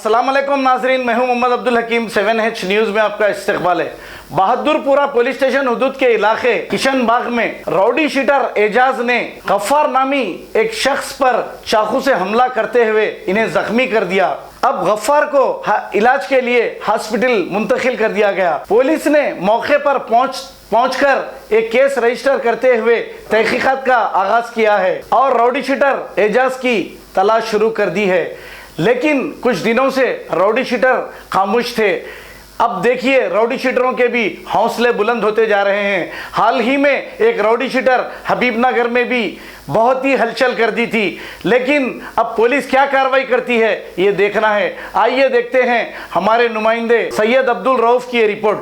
अस्सलाम वालेकुम नाजरीन, मैं हूं मोहम्मद अब्दुल हकीम। 7H न्यूज़ में आपका इस्तकबाल है। बहादुरपुरा पुलिस स्टेशन हुदूद के इलाके किशन बाग में रॉडी शीटर एजाज ने गफ्फार नामी एक शख्स पर चाकू से हमला करते हुए इन्हें जख्मी कर दिया। अब गफ्फार को इलाज के लिए हॉस्पिटल मुंतकिल कर दिया गया। पुलिस ने मौके पर पहुंचकर एक केस रजिस्टर करते हुए तहकीकात का आगाज किया है और रॉडी शीटर एजाज की तलाश शुरू कर दी है। लेकिन कुछ दिनों से रॉडी शीटर खामोश थे। अब देखिए रॉडी शीटरों के भी हौसले बुलंद होते जा रहे हैं। हाल ही में एक रॉडी शीटर हबीबनगर में भी बहुत ही हलचल कर दी थी, लेकिन अब पुलिस क्या कार्रवाई करती है ये देखना है। आइए देखते हैं हमारे नुमाइंदे सैयद अब्दुल रऊफ की रिपोर्ट।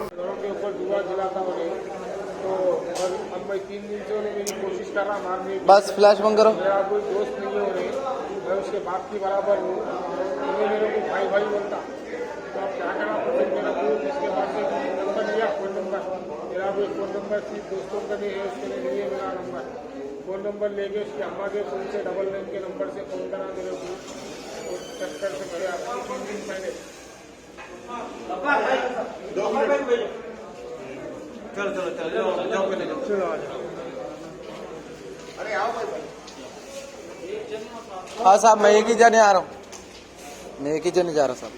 बस फ्लैश बंद करो। मेरा कोई दोस्त नहीं हो रहे, मैं उसके बाप की बराबर हूँ। तुम्हें मेरे को भाई भाई बोलता, तो अब क्या करना पड़ता। मेरा दोस्त इसके बाद से नंबर लिया, फ़ोन नंबर मेरा भी फ़ोन नंबर सिर्फ दोस्तों का नहीं है, उसके लिए मेरा नंबर फ़ोन नंबर लेके उसके अम्मा के फ़ोन से 99 के नंबर से फ़ोन करा मेरे को। तो चक्कर से मेरे आपको 3 दिन पहले चलो आ जाओ। हाँ साहब, मैं एक ही जने आ रहा हूँ। मैं एक ही जने जा रहा साहब।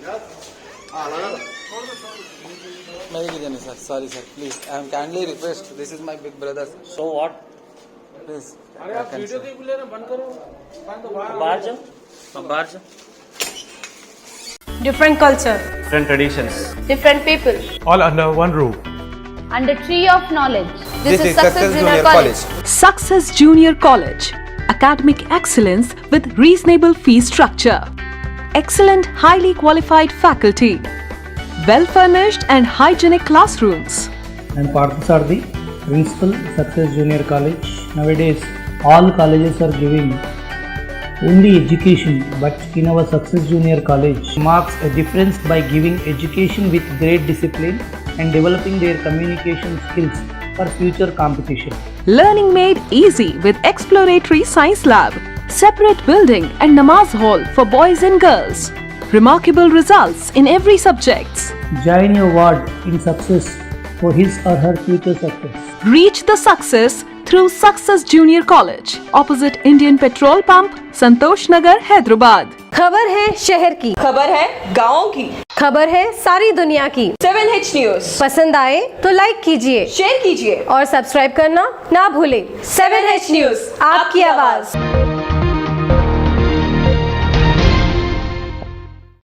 मैं एक ही जने sir. Sorry sir, please I am kindly request, this is my big brother. So what? Please अरे आप वीडियो क्यों ले रहे, बंद करो। बाहर जाओ, अब बाहर जाओ। Different culture, Different traditions. different people all under one roof. and a tree of knowledge. This is Success Junior College. Success Junior College. Academic excellence with reasonable fee structure. Excellent, highly qualified faculty. Well-furnished and hygienic classrooms. And Parthas are the principal Success Junior College. Nowadays, all colleges are giving only education, but in our Success Junior College marks a difference by giving education with great discipline and developing their communication skills for future competition. Learning made easy with exploratory science lab, separate building and namaz hall for boys and girls. Remarkable results in every subjects. Join your ward in success for his or her future success. Reach the success through Success Junior College, opposite Indian Petrol Pump, Santosh Nagar, Hyderabad. खबर है शहर की, खबर है गाँव की, खबर है सारी दुनिया की। 7H न्यूज़ पसंद आए तो लाइक कीजिए, शेयर कीजिए और सब्सक्राइब करना ना भूलें। 7H न्यूज़, आपकी आवाज़।